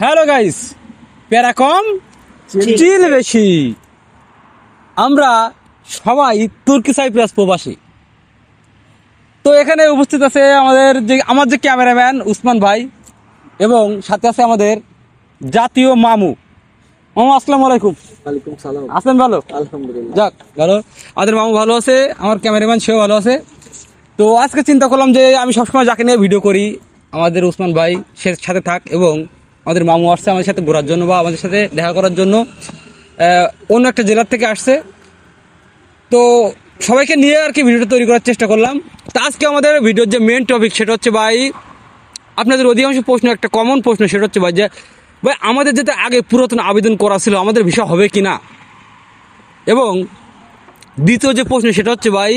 Hello guys, প্যারা কম চিল বেশি। আমরা সবাই তুর্কি সাইপ্রাস প্রবাসী। তো এখানে উপস্থিত আছে আমার যে ক্যামেরাম্যান উসমান ভাই এবং সাথে আছে আমাদের জাতীয় মামু। মামু আসসালামু আলাইকুম। ওয়ালাইকুম সালাম। আছেন ভালো? আলহামদুলিল্লাহ। যাক ভালো, আমাদের মামু ভালো আছে, আমার ক্যামেরাম্যান সেও ভালো আছে। তো আজকে চিন্তা করলাম যে আমি সবসময় যাকে নিয়ে ভিডিও করি আমাদের উসমান ভাই সে সাথে থাক, এবং আমাদের মামু আসছে আমাদের সাথে ঘোরার জন্য বা আমাদের সাথে দেখা করার জন্য, অন্য একটা জেলার থেকে আসছে। তো সবাইকে নিয়ে আর কি ভিডিওটা তৈরি করার চেষ্টা করলাম। তো আজকে আমাদের ভিডিওর যে মেন টপিক সেটা হচ্ছে ভাই, আপনাদের অধিকাংশ প্রশ্ন একটা কমন প্রশ্ন, সেটা হচ্ছে ভাই যে ভাই আমাদের যেটা আগে পুরাতন আবেদন করা ছিল আমাদের ভিসা হবে কি না, এবং দ্বিতীয় যে প্রশ্ন সেটা হচ্ছে ভাই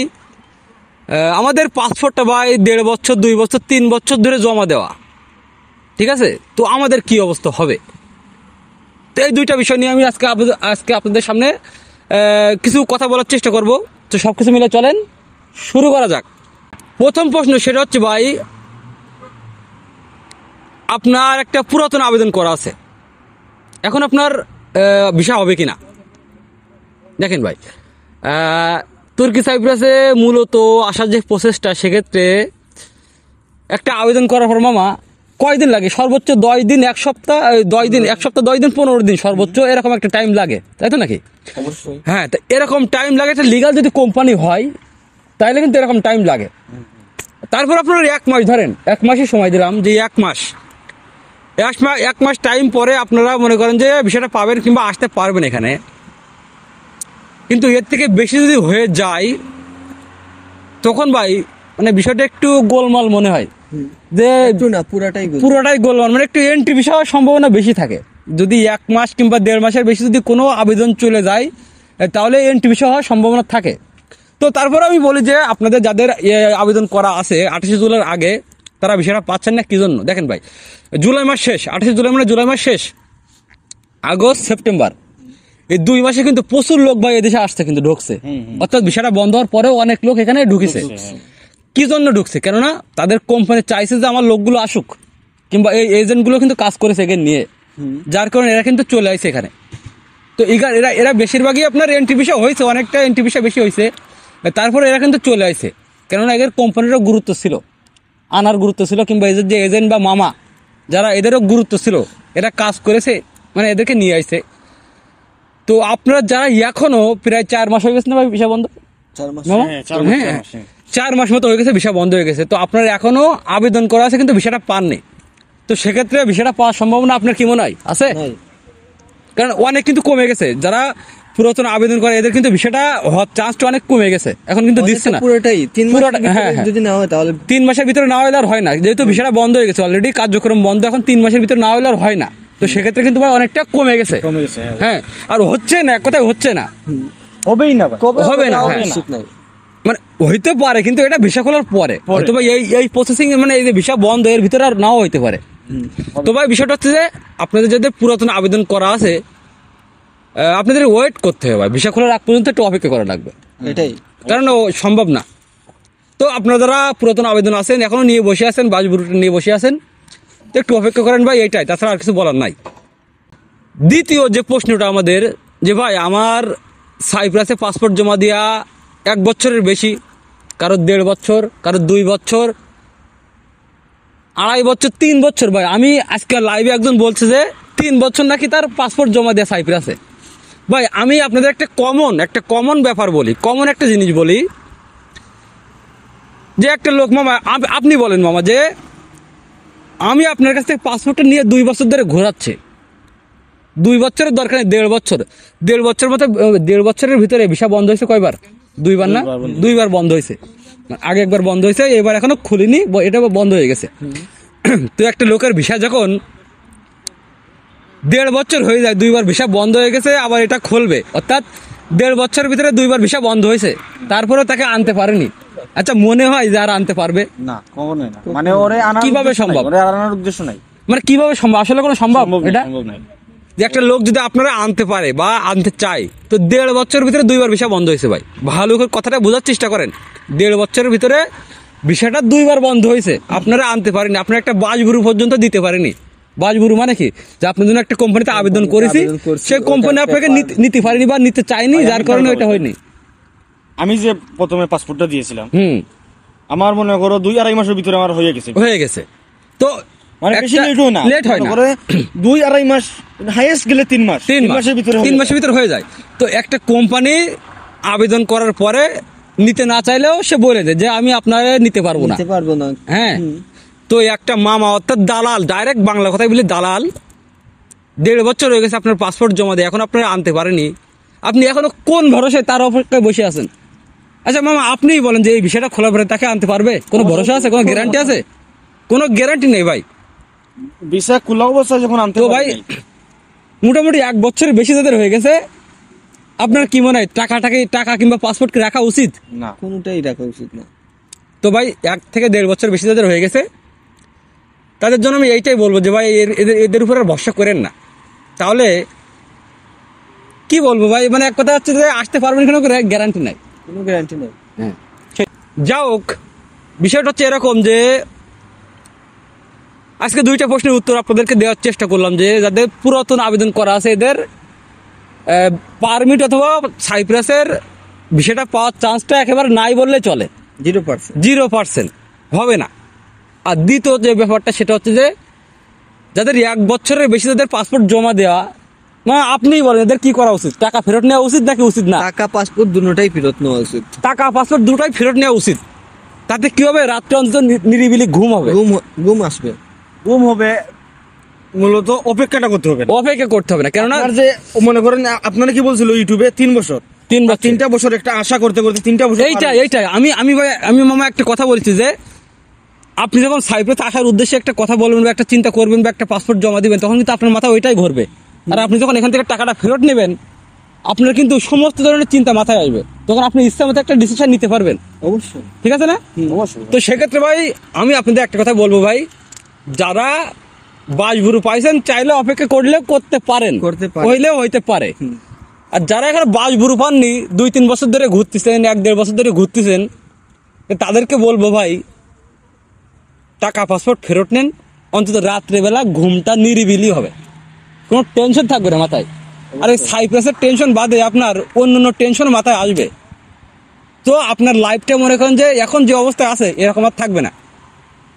আমাদের পাসপোর্টটা ভাই 1.5 বছর 2 বছর 3 বছর ধরে জমা দেওয়া, ঠিক আছে, তো আমাদের কি অবস্থা হবে। তো এই দুইটা বিষয় নিয়ে আমি আজকে আপনাদের সামনে কিছু কথা বলার চেষ্টা করব। তো সব কিছু মিলে চলেন শুরু করা যাক। প্রথম প্রশ্ন সেটা হচ্ছে ভাই, আপনার একটা পুরাতন আবেদন করা আছে, এখন আপনার ভিসা হবে কিনা। দেখেন ভাই, তুর্কি সাইপ্রাসে মূলত আসার যে প্রসেসটা, সেক্ষেত্রে একটা আবেদন করার পর মামা কয়দিন লাগে? সর্বোচ্চ 10 দিন, 1 সপ্তাহ, 10 দিন 1 সপ্তাহ 10 দিন 15 দিন সর্বোচ্চ, এরকম একটা টাইম লাগে, তাই তো নাকি? অবশ্যই। হ্যাঁ, তো এরকম টাইম লাগে। একটা লিগাল যদি কোম্পানি হয় তাহলে কিন্তু এরকম টাইম লাগে। তারপর আপনার 1 মাস ধরেন, 1 মাসই সময় দিলাম, যে 1 মাস টাইম পরে আপনারা মনে করেন যে বিষয়টা পাবেন কিংবা আসতে পারবেন এখানে। কিন্তু এর থেকে বেশি যদি হয়ে যায় তখন ভাই মানে বিষয়টা একটু গোলমাল মনে হয়, যে একটু না, পুরোটাই গোলমাল, মানে একটু এন্ট্রি ভিসা হওয়ার সম্ভাবনা বেশি থাকে। যদি 1 মাস কিংবা 1.5 মাসের বেশি যদি কোনো আবেদন চলে যায় তাহলে এন্ট্রি ভিসা হওয়ার সম্ভাবনা থাকে। তো তারপরে আমি বলি যে আপনাদের যাদের আবেদন করা আছে 28 জুলাইয়ের আগে, তারা ভিসাটা পাচ্ছেন না কি জন্য? দেখেন ভাই, জুলাই মাস শেষ, 28 জুলাই মানে জুলাই মাস শেষ, আগস্ট সেপ্টেম্বর, এই 2 মাসে কিন্তু প্রচুর লোক ভাই এদেশে আসছে, কিন্তু ঢুকছে। অর্থাৎ ভিসাটা বন্ধ হওয়ার পরেও অনেক লোক এখানে ঢুকেছে। কি জন্য ঢুকছে? কেননা তাদের কোম্পানি চাইছে যে আমার লোকগুলো আসুক, কিংবা এই এজেন্টগুলো কিন্তু কাজ করেছে এখানে নিয়ে, যার কারণে এরা কিন্তু চলে আসছে এখানে। তো এরা বেশিরভাগই আপনার এন্ট্রি ভিসা হয়েছে, অনেকটা এন্ট্রি ভিসা বেশি হয়েছে, তারপরে এরা কিন্তু চলে আসছে। কেননা এদের কোম্পানিরও গুরুত্ব ছিল, আনার গুরুত্ব ছিল, কিংবা এদের যে এজেন্ট বা মামা যারা, এদেরও গুরুত্ব ছিল, এরা কাজ করেছে, মানে এদেরকে নিয়ে আসছে। তো আপনারা যারা এখনো প্রায় 4 মাস হয়ে গেছে না ভাই ভিসা বন্ধ? 4 মাস। হ্যাঁ, 4 মাস মতো হয়ে গেছে ভিসা বন্ধ হয়ে গেছে। তো আপনার এখনো আবেদন করা আছে কিন্তু ভিসাটা পাননি। তো সেক্ষেত্রে ভিসাটা পাওয়ার সম্ভাবনা আপনার কি মনে হয় আছে? কারণ অনেক কিন্তু কমে গেছে, যারা পুরাতন আবেদন করে এদের কিন্তু ভিসাটা হওয়ার চান্সটা অনেক কমে গেছে, এখন কিন্তু দিচ্ছে না পুরোটাই 3 মাস যদি না হয় তাহলে 3 মাসের ভিতরে না হলে আর হয় না, যেহেতু ভিসাটা বন্ধ হয়ে গেছে অলরেডি, কার্যক্রম বন্ধ, এখন 3 মাসের ভিতরে না হলে আর হয় না। তো সেক্ষেত্রে কিন্তু ভাই অনেকটা কমে গেছে। হ্যাঁ, আর হচ্ছে না, এক কথায় হচ্ছে না, হবেই না, হবে না, ঠিক নাই। মানে হইতে পারে কিন্তু এটা ভিসা খোলার পরে হয়তো ভাই এই প্রসেসিং, মানে এই যে ভিসা বন্ধ এর ভিতরে আর নাও হইতে পারে। তো ভাই বিষয়টা হচ্ছে যে আপনাদের যাদের পুরাতন আবেদন করা আছে আপনাদের ওয়েট করতে হবে, ভিসা খোলার আগ পর্যন্ত একটু অপেক্ষা করা লাগবে, এটাই কারণ সম্ভব না। তো আপনারা যারা পুরাতন আবেদন আছেন, এখনো নিয়ে বসে আছেন, বাসবুরুটা নিয়ে বসে আছেন, তো একটু অপেক্ষা করেন ভাই, এইটাই, তাছাড়া আর কিছু বলার নাই। দ্বিতীয় যে প্রশ্নটা আমাদের, যে ভাই আমার সাইপ্রাসে পাসপোর্ট জমা দেওয়া 1 বছরের বেশি, কারো 1.5 বছর, কারো 2 বছর, 2.5 বছর, 3 বছর। ভাই আমি আজকে লাইভে একজন বলছে যে 3 বছর নাকি তার পাসপোর্ট জমা দেয়া সাইপ্রাসে। ভাই আমি আপনাদের একটা কমন ব্যাপার বলি, কমন একটা জিনিস বলি, যে একটা লোক, মামা আপনি বলেন মামা, যে আমি আপনার কাছ থেকে পাসপোর্টটা নিয়ে 2 বছর ধরে ঘোরাচ্ছে, 2 বছরের দরকার নেই, 1.5 বছর, 1.5 বছর মতো, 1.5 বছরের ভিতরে ভিসা বন্ধ হয়েছে কয়বার? 2 বার না? 2 বার বন্ধ হয়েছে, আগে 1 বার বন্ধ হয়েছে, এবার এখনো খুলিনি, এটা বন্ধ হয়ে গেছে। তো একটা লোকের ভিসা যখন 1.5 বছর হয়ে যায়, 2 বার ভিসা বন্ধ হয়ে গেছে, আবার এটা খুলবে, অর্থাৎ 1.5 বছরের ভিতরে 2 বার ভিসা বন্ধ হয়েছে, তারপরেও তাকে আনতে পারেনি। আচ্ছা, মনে হয় যে আর আনতে পারবে না, কখনোই না। মানে ওরে আনার কিভাবে সম্ভব? ওরে আনার উদ্দেশ্য নাই, মানে কিভাবে সম্ভব? আসলে কোনো সম্ভব এটা? সম্ভব নাই। যে একটা লোক যদি আপনারা আনতে পারে বা আনতে চায়, তো 1.5 বছরের ভিতরে 2 বার ভিসা বন্ধ হয়েছে। ভাই ভালো করে কথাটা বোঝার চেষ্টা করেন, 1.5 বছরের ভিতরে ভিসাটা 2 বার বন্ধ হয়েছে, আপনারা আনতে পারেনি, আপনারা একটা বাসগুরু পর্যন্ত দিতে পারেনি, বাজবুরু মানে কি, যে আপনার জন্য একটা কোম্পানিতে আবেদন করেছি, আবেদন করছি, সেই কোম্পানি ওটা আপনাকে paper- নিতে পারেনি বা নিতে চায়নি, ভাই, যার আমি কারণে একটা ওটা কথা হয়নি। আমি যে প্রথমে পাসপোর্টটা দিয়েছিলাম, হুম, আমার মনে করো 2-2.5 মাসের ভিতরে আমার হয়ে গেছে। হয়ে গেছে। তো মানে বেশি একটা লেট হয় না, লেট হয় না, মনে করে 2-2.5 মাস, হাইয়েস্ট গেলে 3 মাস, 3 মাস, মাসের ভিতরে 3 মাসের ভিতরে হয়ে যায়। তো একটা কোম্পানি আবেদন করার পরে নিতে না চাইলেও সে বলে দেয় যে আমি আপনারে নিতে পারবো না। নিতে পারবো না। হ্যাঁ, তো একটা মামা অর্থাৎ দালাল, ডাইরেক্ট বাংলা কথাই বলি দালাল, 1.5 বছর হয়ে গেছে আপনার পাসপোর্ট জমা দিয়ে এখন আপনারা আনতে পারেনি, আপনি এখনো কোন ভরসায় তার অপেক্ষায় বসে আছেন? আচ্ছা মামা, আপনিই বলেন যে এই বিষয়টা খোলা পরে তাকে আনতে পারবে? কোনো ভরসা আছে? কোনো গ্যারান্টি আছে? কোনো গ্যারান্টি নেই ভাই। ভিসা খোলা অবস্থায় যখন আনতে তো পারি ভাই নাই, মোটামুটি 1 বছরের বেশি যাদের হয়ে গেছে, আপনার কি মনে হয় টাকা কিংবা পাসপোর্ট কি রাখা উচিত? না, কোনোটাই রাখা উচিত না। তো ভাই 1 থেকে 1.5 বছর বেশি যাদের হয়ে গেছে তাদের জন্য আমি এইটাই বলবো যে ভাই এদের উপর আর ভরসা করেন না। তাহলে কি বলবো ভাই, মানে এক কথা হচ্ছে যে আসতে পারবেন কেন গ্যারান্টি নাই। কোনো গ্যারান্টি নেই। যা হোক, বিষয়টা হচ্ছে এরকম যে আজকে 2টা প্রশ্নের উত্তর আপনাদেরকে দেওয়ার চেষ্টা করলাম, যে যাদের পুরাতন আবেদন করা আছে এদের পারমিট অথবা সাইপ্রাসের বিষয়টা পাওয়ার চান্সটা একেবারে নাই বললে চলে, 0%। 0% হবে না। আর দ্বিতীয় যে ব্যাপারটা সেটা হচ্ছে যে যাদের 1 বছরের বেশি যাদের পাসপোর্ট জমা দেওয়া, মানে আপনিই বলেন এদের কি করা উচিত? টাকা ফেরত নেওয়া উচিত নাকি উচিত না? টাকা পাসপোর্ট দুটোটাই ফেরত নেওয়া উচিত। টাকা পাসপোর্ট দুটোই ফেরত নেওয়া উচিত। তাতে কি হবে? রাত্রে অন্তত নিরিবিলি ঘুম হবে, ঘুম আসবে। ঘুম হবে, মূলত অপেক্ষাটা করতে হবে না। অপেক্ষা করতে হবে না। কেননা আপনার যে মনে করেন আপনারা কি বলছিল ইউটিউবে 3 বছর, 3 বছর 3টা বছর একটা আশা করতে করতে 3টা বছর এইটাই আমি ভাই, আমি মামা একটা কথা বলছি যে আপনি যখন সাইপ্রাস আসার উদ্দেশ্যে একটা কথা বলবেন বা একটা চিন্তা করবেন বা একটা পাসপোর্ট জমা দিবেন, তখন কিন্তু আপনার মাথায় ওইটাই ঘুরবে। আর আপনি যখন এখান থেকে টাকাটা ফেরত নেবেন, আপনার কিন্তু সমস্ত ধরনের চিন্তা মাথায় আসবে, তখন আপনি ইচ্ছা মতো একটা ডিসিশন নিতে পারবেন। অবশ্যই। ঠিক আছে না? অবশ্যই। তো সেক্ষেত্রে ভাই আমি আপনাদের একটা কথা বলবো ভাই, যারা বাসভুরু পাইছেন চাইলে অপেক্ষা করলেও করতে পারেন, করতে পারেন। হইলেও হইতে পারে। আর যারা এখানে বাসভুরু পাননি, 2-3 বছর ধরে ঘুরতেছেন, 1-1.5 বছর ধরে ঘুরতেছেন, তাদেরকে বলবো ভাই টাকা পাসপোর্ট ফেরত নেন, অন্তত রাত্রেবেলা ঘুমটা নিরিবিলি হবে, কোনো টেনশন থাকবে না মাথায়। আর এই সাইপ্রাসের টেনশন বাদে আপনার অন্য টেনশন মাথায় আসবে, তো আপনার লাইফটা মনে করেন যে এখন যে অবস্থায় আছে এরকম আর থাকবে না।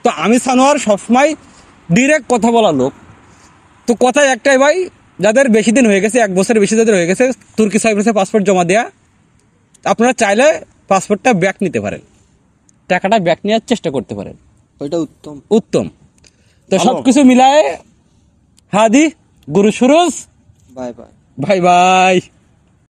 তো আমি সানোয়ার সবসময় ডিরেক্ট কথা বলা লোক, তো কথাই একটাই ভাই, যাদের বেশি দিন হয়ে গেছে, 1 বছরের বেশি যাদের হয়ে গেছে তুর্কি সাইপ্রাসে পাসপোর্ট জমা দেওয়া, আপনারা চাইলে পাসপোর্টটা ব্যাক নিতে পারেন, টাকাটা ব্যাক নেওয়ার চেষ্টা করতে পারেন, ওইটা উত্তম। উত্তম। তো ভালো। সবকিছু মিলায়ে হাদি গুরু Suraj, bye bye. Bye bye.